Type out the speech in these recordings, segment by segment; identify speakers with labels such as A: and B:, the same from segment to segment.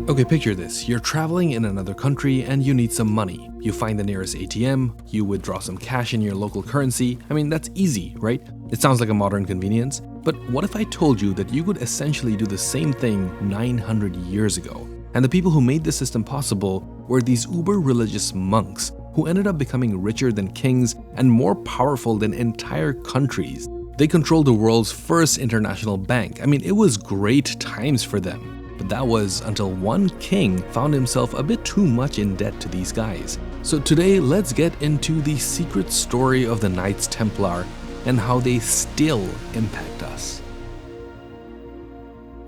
A: Okay, picture this. You're traveling in another country and you need some money. You find the nearest ATM, you withdraw some cash in your local currency. I mean, that's easy, right? It sounds like a modern convenience. But what if I told you that you could essentially do the same thing 900 years ago? And the people who made this system possible were these uber-religious monks who ended up becoming richer than kings and more powerful than entire countries. They controlled the world's first international bank. I mean, it was great times for them. But that was until one king found himself a bit too much in debt to these guys. So today, let's get into the secret story of the Knights Templar and how they still impact us.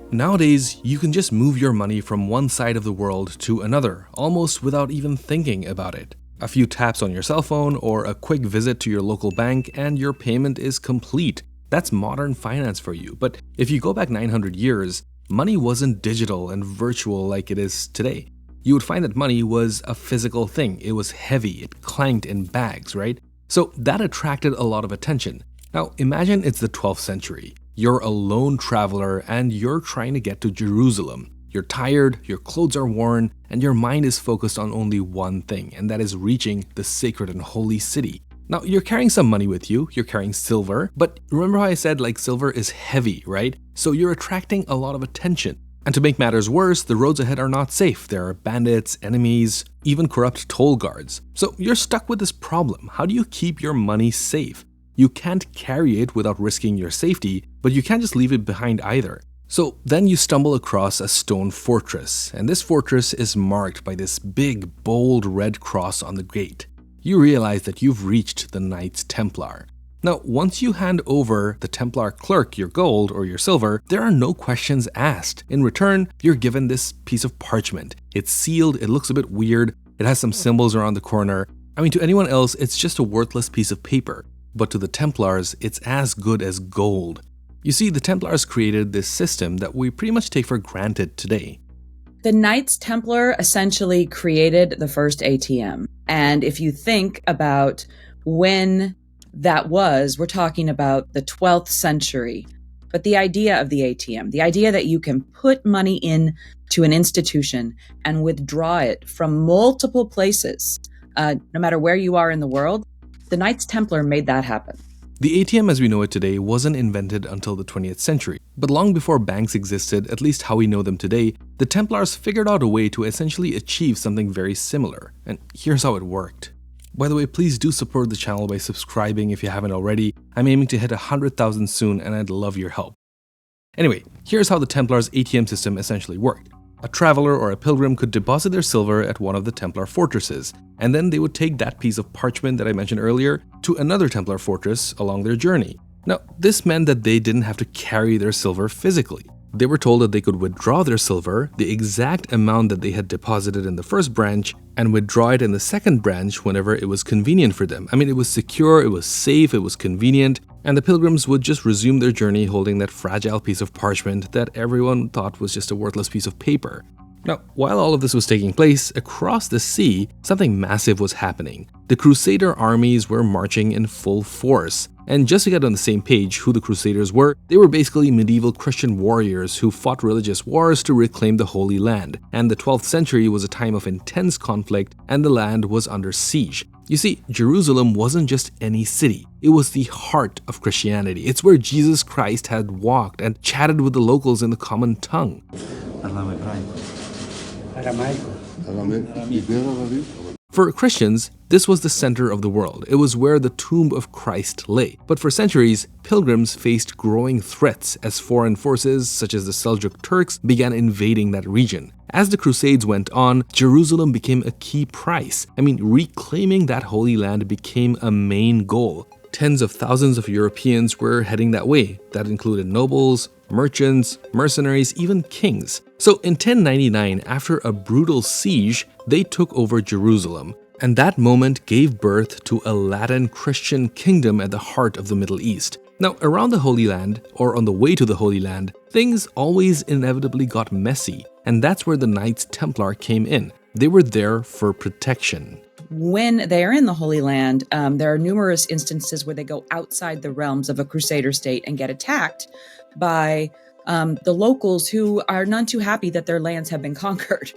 A: Nowadays, you can just move your money from one side of the world to another, almost without even thinking about it. A few taps on your cell phone or a quick visit to your local bank and your payment is complete. That's modern finance for you. But if you go back 900 years, money wasn't digital and virtual like it is today. You would find that money was a physical thing. It was heavy, it clanked in bags, right? So that attracted a lot of attention. Now imagine it's the 12th century. You're a lone traveler and you're trying to get to Jerusalem. You're tired, your clothes are worn, and your mind is focused on only one thing, and that is reaching the sacred and holy city. Now, you're carrying some money with you, you're carrying silver, but remember how I said silver is heavy, right? So you're attracting a lot of attention. And to make matters worse, the roads ahead are not safe. There are bandits, enemies, even corrupt toll guards. So you're stuck with this problem. How do you keep your money safe? You can't carry it without risking your safety, but you can't just leave it behind either. So then you stumble across a stone fortress, and this fortress is marked by this big, bold red cross on the gate. You realize that you've reached the Knights Templar. Now, once you hand over the Templar clerk your gold or your silver, there are no questions asked. In return, you're given this piece of parchment. It's sealed, it looks a bit weird, it has some symbols around the corner. I mean, to anyone else, it's just a worthless piece of paper. But to the Templars, it's as good as gold. You see, the Templars created this system that we pretty much take for granted today.
B: The Knights Templar essentially created the first ATM. And if you think about when that was, we're talking about the 12th century. But the idea of the ATM, the idea that you can put money in to an institution and withdraw it from multiple places, no matter where you are in the world, the Knights Templar made that happen.
A: The ATM as we know it today wasn't invented until the 20th century, but long before banks existed, at least how we know them today, the Templars figured out a way to essentially achieve something very similar, and here's how it worked. By the way, please do support the channel by subscribing if you haven't already. I'm aiming to hit 100,000 soon and I'd love your help. Anyway, here's how the Templars' ATM system essentially worked. A traveler or a pilgrim could deposit their silver at one of the Templar fortresses, and then they would take that piece of parchment that I mentioned earlier to another Templar fortress along their journey. Now, this meant that they didn't have to carry their silver physically. They were told that they could withdraw their silver, the exact amount that they had deposited in the first branch, and withdraw it in the second branch whenever it was convenient for them. I mean, it was secure, it was safe, it was convenient, and the pilgrims would just resume their journey holding that fragile piece of parchment that everyone thought was just a worthless piece of paper. Now, while all of this was taking place, across the sea, something massive was happening. The Crusader armies were marching in full force. And just to get on the same page who the Crusaders were, they were basically medieval Christian warriors who fought religious wars to reclaim the Holy Land. And the 12th century was a time of intense conflict and the land was under siege. You see, Jerusalem wasn't just any city. It was the heart of Christianity. It's where Jesus Christ had walked and chatted with the locals in the common tongue. For Christians, this was the center of the world. It was where the tomb of Christ lay. But for centuries, pilgrims faced growing threats as foreign forces such as the Seljuk Turks began invading that region. As the Crusades went on, Jerusalem became a key prize. Reclaiming that holy land became a main goal. Tens of thousands of Europeans were heading that way. That included nobles, merchants, mercenaries, even kings. So in 1099, after a brutal siege, they took over Jerusalem. And that moment gave birth to a Latin Christian kingdom at the heart of the Middle East. Now, around the Holy Land, or on the way to the Holy Land, things always inevitably got messy. And that's where the Knights Templar came in. They were there for protection.
B: When they are in the Holy Land, there are numerous instances where they go outside the realms of a Crusader state and get attacked by the locals who are none too happy that their lands have been conquered.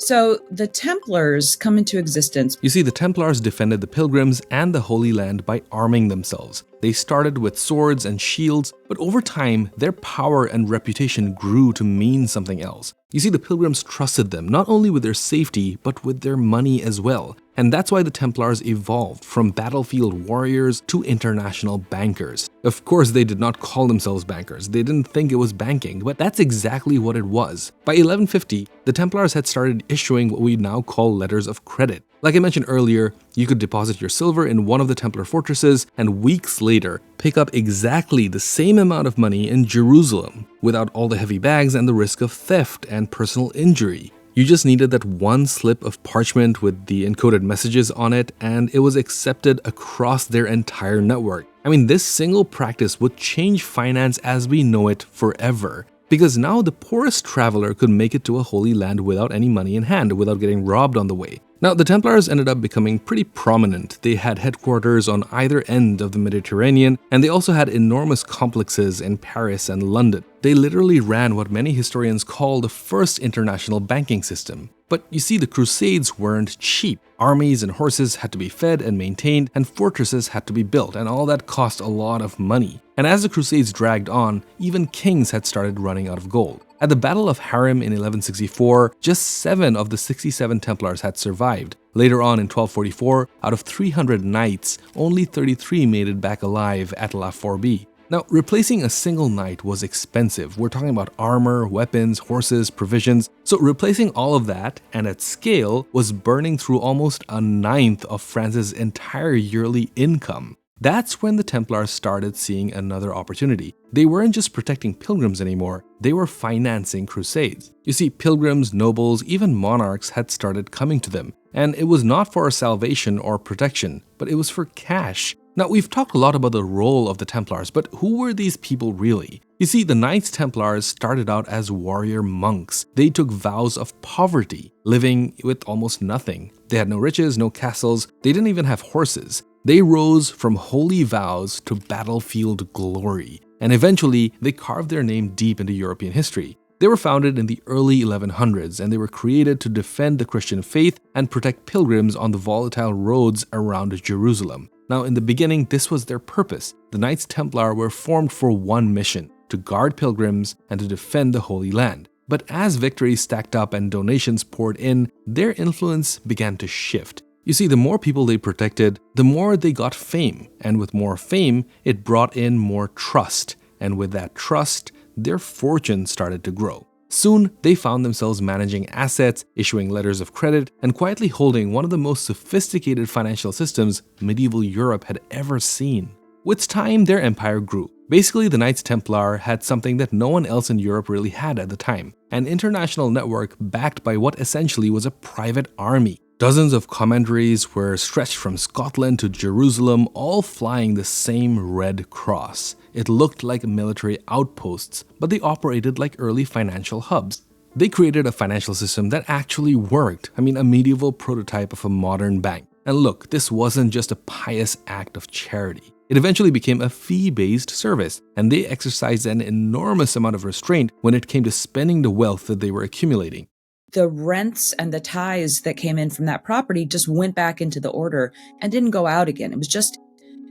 B: So the Templars come into existence.
A: You see, the Templars defended the pilgrims and the Holy Land by arming themselves. They started with swords and shields, but over time, their power and reputation grew to mean something else. You see, the pilgrims trusted them, not only with their safety, but with their money as well. And that's why the Templars evolved from battlefield warriors to international bankers. Of course, they did not call themselves bankers. They didn't think it was banking, but that's exactly what it was. By 1150, the Templars had started issuing what we now call letters of credit. Like I mentioned earlier, you could deposit your silver in one of the Templar fortresses and weeks later pick up exactly the same amount of money in Jerusalem without all the heavy bags and the risk of theft and personal injury. You just needed that one slip of parchment with the encoded messages on it, and it was accepted across their entire network. I mean, this single practice would change finance as we know it forever. Because now the poorest traveler could make it to a Holy Land without any money in hand, without getting robbed on the way. Now, the Templars ended up becoming pretty prominent. They had headquarters on either end of the Mediterranean, and they also had enormous complexes in Paris and London. They literally ran what many historians call the first international banking system. But you see, the Crusades weren't cheap. Armies and horses had to be fed and maintained, and fortresses had to be built, and all that cost a lot of money. And as the Crusades dragged on, even kings had started running out of gold. At the Battle of Harim in 1164, just 7 of the 67 Templars had survived. Later on in 1244, out of 300 knights, only 33 made it back alive at La Forbie. Now, replacing a single knight was expensive. We're talking about armor, weapons, horses, provisions. So replacing all of that, and at scale, was burning through almost a ninth of France's entire yearly income. That's when the Templars started seeing another opportunity. They weren't just protecting pilgrims anymore, they were financing crusades. You see, pilgrims, nobles, even monarchs had started coming to them. And it was not for salvation or protection, but it was for cash. Now, we've talked a lot about the role of the Templars, but who were these people really? You see, the Knights Templars started out as warrior monks. They took vows of poverty, living with almost nothing. They had no riches, no castles, they didn't even have horses. They rose from holy vows to battlefield glory, and eventually they carved their name deep into European history. They were founded in the early 1100s, and they were created to defend the Christian faith and protect pilgrims on the volatile roads around Jerusalem. Now, in the beginning, this was their purpose. The Knights Templar were formed for one mission: to guard pilgrims and to defend the Holy Land. But as victories stacked up and donations poured in, their influence began to shift. You see, the more people they protected, the more they got fame. And with more fame, it brought in more trust. And with that trust, their fortune started to grow. Soon, they found themselves managing assets, issuing letters of credit, and quietly holding one of the most sophisticated financial systems medieval Europe had ever seen. With time, their empire grew. Basically, the Knights Templar had something that no one else in Europe really had at the time: an international network backed by what essentially was a private army. Dozens of commanderies were stretched from Scotland to Jerusalem, all flying the same red cross. It looked like military outposts, but they operated like early financial hubs. They created a financial system that actually worked. I mean, a medieval prototype of a modern bank. And look, this wasn't just a pious act of charity. It eventually became a fee-based service, and they exercised an enormous amount of restraint when it came to spending the wealth that they were accumulating.
B: The rents and the tithes that came in from that property just went back into the order and didn't go out again. It was just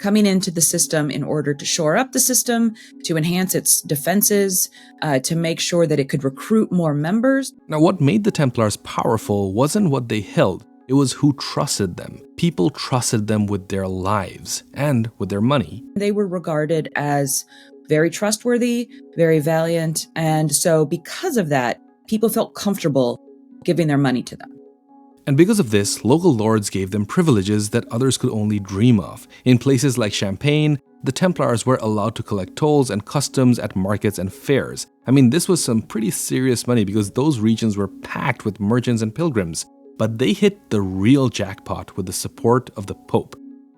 B: coming into the system in order to shore up the system, to enhance its defenses, to make sure that it could recruit more members.
A: Now, what made the Templars powerful wasn't what they held, it was who trusted them. People trusted them with their lives and with their money.
B: They were regarded as very trustworthy, very valiant, and so because of that, people felt comfortable giving their money to them.
A: And because of this, local lords gave them privileges that others could only dream of. In places like Champagne, the Templars were allowed to collect tolls and customs at markets and fairs. I mean, this was some pretty serious money because those regions were packed with merchants and pilgrims. But they hit the real jackpot with the support of the Pope.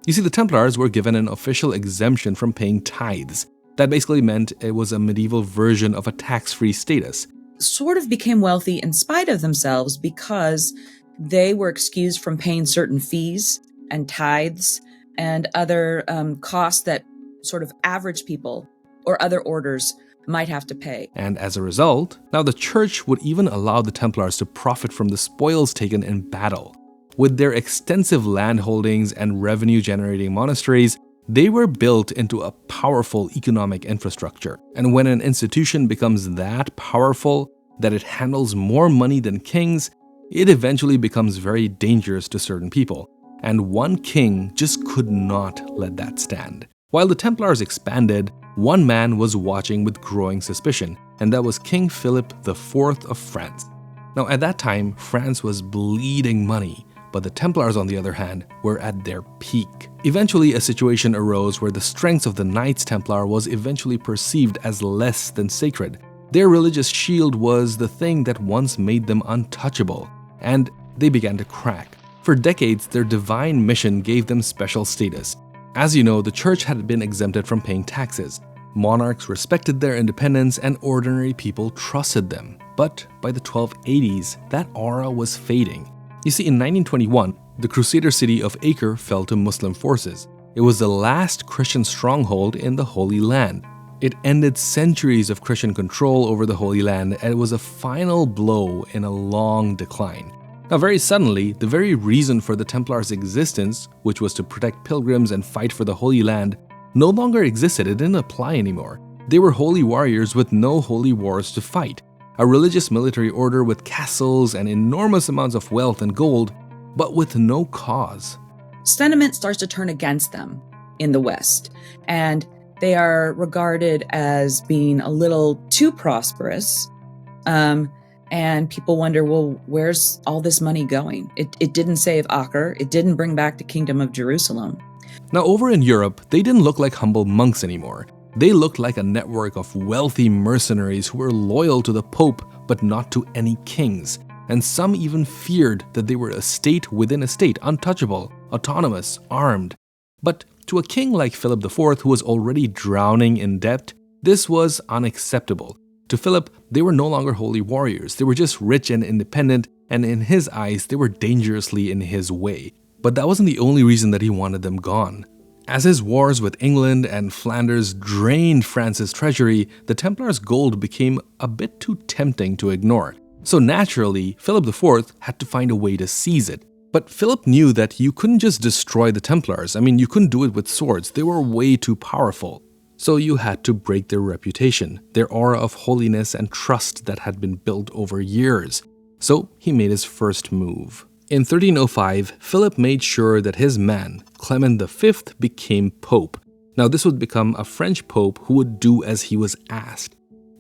A: You see, the Templars were given an official exemption from paying tithes. That basically meant it was a medieval version of a tax-free status.
B: Sort of became wealthy in spite of themselves because they were excused from paying certain fees and tithes and other costs that sort of average people or other orders might have to pay.
A: And as a result, now the church would even allow the Templars to profit from the spoils taken in battle. With their extensive land holdings and revenue-generating monasteries, they were built into a powerful economic infrastructure. And when an institution becomes that powerful that it handles more money than kings, it eventually becomes very dangerous to certain people. And one king just could not let that stand. While the Templars expanded, one man was watching with growing suspicion, and that was King Philip IV of France. Now, at that time, France was bleeding money, but the Templars, on the other hand, were at their peak. Eventually, a situation arose where the strength of the Knights Templar was eventually perceived as less than sacred. Their religious shield was the thing that once made them untouchable, and they began to crack. For decades, their divine mission gave them special status. As you know, the church had been exempted from paying taxes. Monarchs respected their independence and ordinary people trusted them. But by the 1280s, that aura was fading. You see, in 1921, the Crusader city of Acre fell to Muslim forces. It was the last Christian stronghold in the Holy Land. It ended centuries of Christian control over the Holy Land, and it was a final blow in a long decline. Now, very suddenly, the very reason for the Templars' existence, which was to protect pilgrims and fight for the Holy Land, no longer existed. It didn't apply anymore. They were holy warriors with no holy wars to fight, a religious military order with castles and enormous amounts of wealth and gold, but with no cause.
B: Sentiment starts to turn against them in the West, and they are regarded as being a little too prosperous. And people wonder, well, where's all this money going? It didn't save Acre. It didn't bring back the Kingdom of Jerusalem.
A: Now, over in Europe, they didn't look like humble monks anymore. They looked like a network of wealthy mercenaries who were loyal to the Pope, but not to any kings. And some even feared that they were a state within a state, untouchable, autonomous, armed. But to a king like Philip IV, who was already drowning in debt, this was unacceptable. To Philip, they were no longer holy warriors. They were just rich and independent, and in his eyes, they were dangerously in his way. But that wasn't the only reason that he wanted them gone. As his wars with England and Flanders drained France's treasury, the Templars' gold became a bit too tempting to ignore. So naturally, Philip IV had to find a way to seize it. But Philip knew that you couldn't just destroy the Templars. You couldn't do it with swords. They were way too powerful. So you had to break their reputation, their aura of holiness and trust that had been built over years. So he made his first move. In 1305, Philip made sure that his man, Clement V, became Pope. Now, this would become a French Pope who would do as he was asked.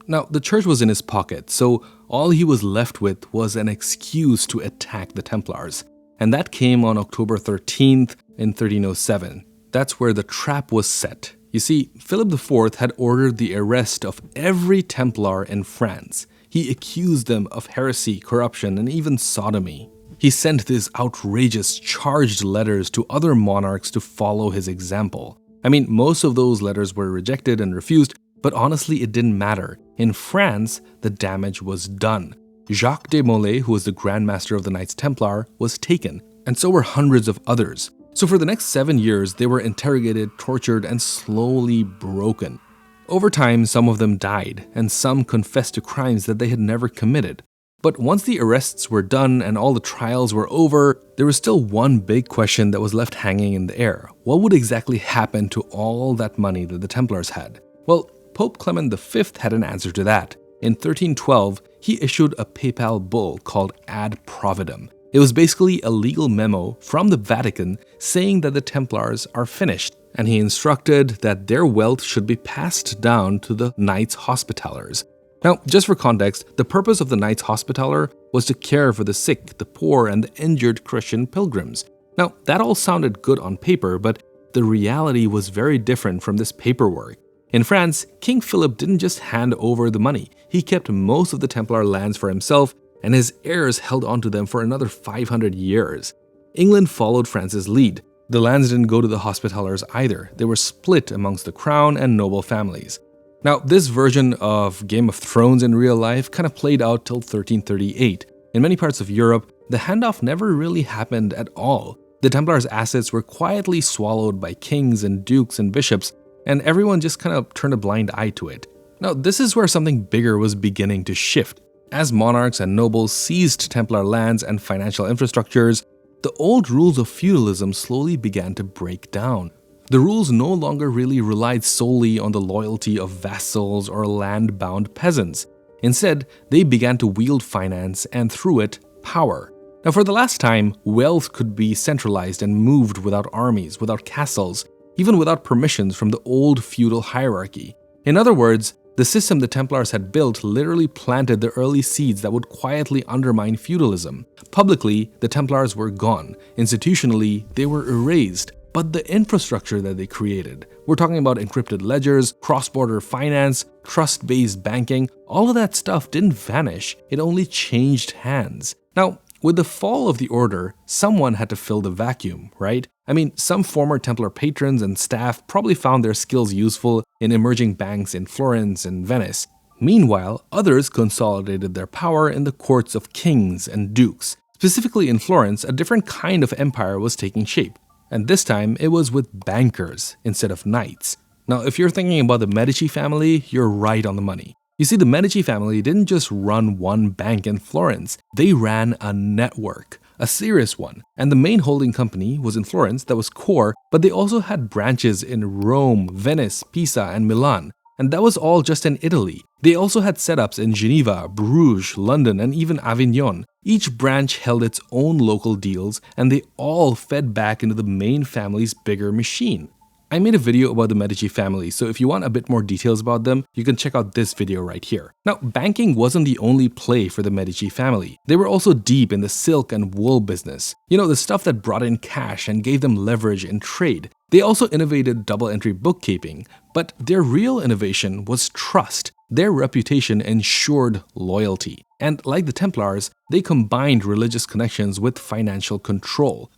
A: Now, the church was in his pocket, so all he was left with was an excuse to attack the Templars. And that came on October 13th in 1307. That's where the trap was set. You see, Philip IV had ordered the arrest of every Templar in France. He accused them of heresy, corruption, and even sodomy. He sent these outrageous, charged letters to other monarchs to follow his example. Most of those letters were rejected and refused, but honestly, it didn't matter. In France, the damage was done. Jacques de Molay, who was the Grand Master of the Knights Templar, was taken, and so were hundreds of others. So for the next 7 years, they were interrogated, tortured, and slowly broken. Over time, some of them died, and some confessed to crimes that they had never committed. But once the arrests were done and all the trials were over, there was still one big question that was left hanging in the air. What would exactly happen to all that money that the Templars had? Well, Pope Clement V had an answer to that. In 1312, he issued a papal bull called Ad Providem. It was basically a legal memo from the Vatican saying that the Templars are finished, and he instructed that their wealth should be passed down to the Knights Hospitallers. Now, just for context, the purpose of the Knights Hospitaller was to care for the sick, the poor, and the injured Christian pilgrims. Now, that all sounded good on paper, but the reality was very different from this paperwork. In France, King Philip didn't just hand over the money. He kept most of the Templar lands for himself, and his heirs held onto them for another 500 years. England followed France's lead. The lands didn't go to the Hospitallers either. They were split amongst the crown and noble families. Now, this version of Game of Thrones in real life kind of played out till 1338. In many parts of Europe, the handoff never really happened at all. The Templars' assets were quietly swallowed by kings and dukes and bishops, and everyone just kind of turned a blind eye to it. Now, this is where something bigger was beginning to shift. As monarchs and nobles seized Templar lands and financial infrastructures, the old rules of feudalism slowly began to break down. The rules no longer really relied solely on the loyalty of vassals or land-bound peasants. Instead, they began to wield finance and, through it, power. Now, for the last time, wealth could be centralized and moved without armies, without castles, even without permissions from the old feudal hierarchy. In other words, the system the Templars had built literally planted the early seeds that would quietly undermine feudalism. Publicly, the Templars were gone. Institutionally, they were erased. But the infrastructure that they created, we're talking about encrypted ledgers, cross-border finance, trust-based banking, all of that stuff didn't vanish, it only changed hands. Now, with the fall of the order, someone had to fill the vacuum, right? I mean, some former Templar patrons and staff probably found their skills useful in emerging banks in Florence and Venice. Meanwhile, others consolidated their power in the courts of kings and dukes. Specifically in Florence, a different kind of empire was taking shape. And this time, it was with bankers instead of knights. Now, if you're thinking about the Medici family, you're right on the money. You see, the Medici family didn't just run one bank in Florence, they ran a network, a serious one. And the main holding company was in Florence, that was core, but they also had branches in Rome, Venice, Pisa, and Milan. And that was all just in Italy. They also had setups in Geneva, Bruges, London, and even Avignon. Each branch held its own local deals, and they all fed back into the main family's bigger machine. I made a video about the Medici family, so if you want a bit more details about them, you can check out this video right here. Now, banking wasn't the only play for the Medici family. They were also deep in the silk and wool business. You know, the stuff that brought in cash and gave them leverage in trade. They also innovated double-entry bookkeeping, but their real innovation was trust. Their reputation ensured loyalty. And like the Templars, they combined religious connections with financial control.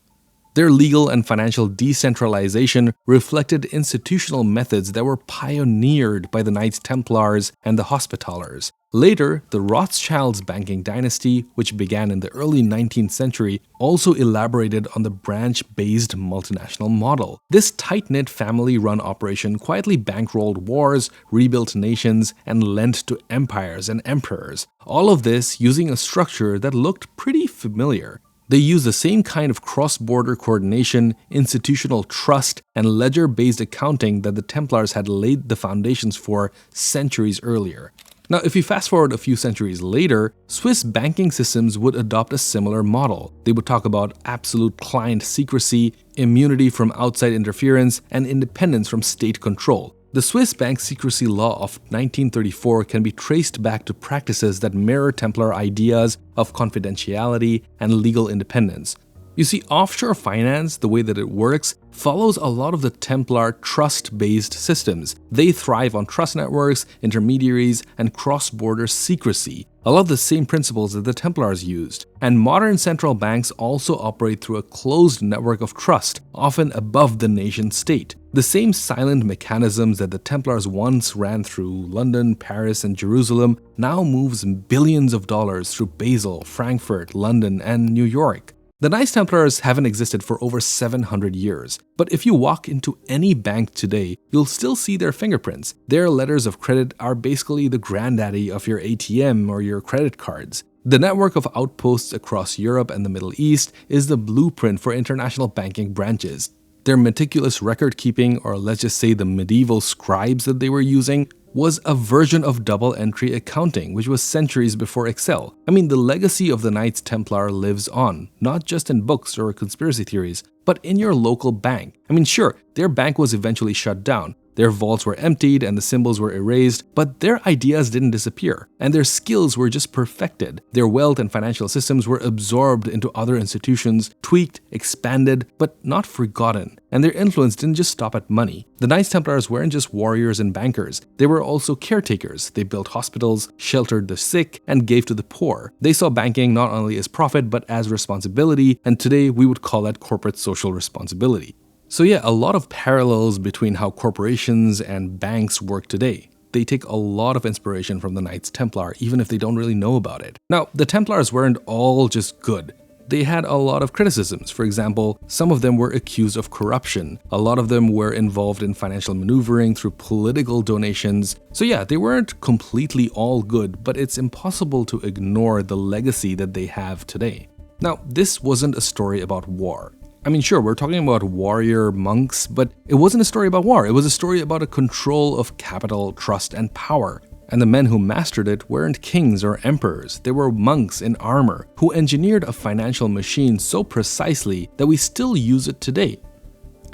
A: Their legal and financial decentralization reflected institutional methods that were pioneered by the Knights Templars and the Hospitallers. Later, the Rothschilds banking dynasty, which began in the early 19th century, also elaborated on the branch-based multinational model. This tight-knit family-run operation quietly bankrolled wars, rebuilt nations, and lent to empires and emperors. All of this using a structure that looked pretty familiar. They used the same kind of cross-border coordination, institutional trust, and ledger-based accounting that the Templars had laid the foundations for centuries earlier. Now, if you fast forward a few centuries later, Swiss banking systems would adopt a similar model. They would talk about absolute client secrecy, immunity from outside interference, and independence from state control. The Swiss bank secrecy law of 1934 can be traced back to practices that mirror Templar ideas of confidentiality and legal independence. You see, offshore finance, the way that it works, follows a lot of the Templar trust-based systems. They thrive on trust networks, intermediaries, and cross-border secrecy. A lot of the same principles that the Templars used. And modern central banks also operate through a closed network of trust, often above the nation-state. The same silent mechanisms that the Templars once ran through London, Paris, and Jerusalem now moves billions of dollars through Basel, Frankfurt, London, and New York. The Knights Templars haven't existed for over 700 years, but if you walk into any bank today, you'll still see their fingerprints. Their letters of credit are basically the granddaddy of your ATM or your credit cards. The network of outposts across Europe and the Middle East is the blueprint for international banking branches. Their meticulous record-keeping, or let's just say the medieval scribes that they were using, was a version of double-entry accounting, which was centuries before Excel. I mean, the legacy of the Knights Templar lives on, not just in books or conspiracy theories, but in your local bank. I mean, sure, their bank was eventually shut down. Their vaults were emptied and the symbols were erased, but their ideas didn't disappear, and their skills were just perfected. Their wealth and financial systems were absorbed into other institutions, tweaked, expanded, but not forgotten. And their influence didn't just stop at money. The Knights Templars weren't just warriors and bankers, they were also caretakers. They built hospitals, sheltered the sick, and gave to the poor. They saw banking not only as profit, but as responsibility, and today we would call that corporate social responsibility. So yeah, a lot of parallels between how corporations and banks work today. They take a lot of inspiration from the Knights Templar, even if they don't really know about it. Now, the Templars weren't all just good. They had a lot of criticisms. For example, some of them were accused of corruption. A lot of them were involved in financial maneuvering through political donations. So yeah, they weren't completely all good, but it's impossible to ignore the legacy that they have today. Now, this wasn't a story about war. I mean, sure, we're talking about warrior monks, but it wasn't a story about war. It was a story about a control of capital, trust, and power. And the men who mastered it weren't kings or emperors. They were monks in armor who engineered a financial machine so precisely that we still use it today.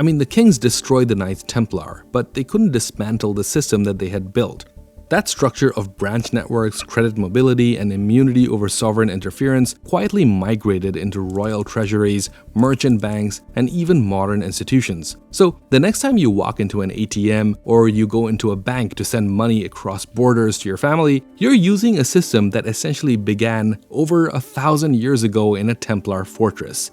A: I mean, the kings destroyed the Knights Templar, but they couldn't dismantle the system that they had built. That structure of branch networks, credit mobility, and immunity over sovereign interference quietly migrated into royal treasuries, merchant banks, and even modern institutions. So the next time you walk into an ATM or you go into a bank to send money across borders to your family, you're using a system that essentially began over 1,000 years ago in a Templar fortress.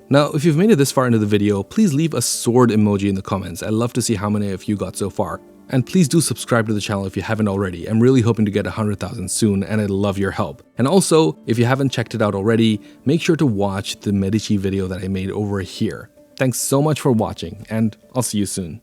A: Now, if you've made it this far into the video, please leave a sword emoji in the comments. I'd love to see how many of you got so far. And please do subscribe to the channel if you haven't already. I'm really hoping to get 100,000 soon, and I'd love your help. And also, if you haven't checked it out already, make sure to watch the Medici video that I made over here. Thanks so much for watching, and I'll see you soon.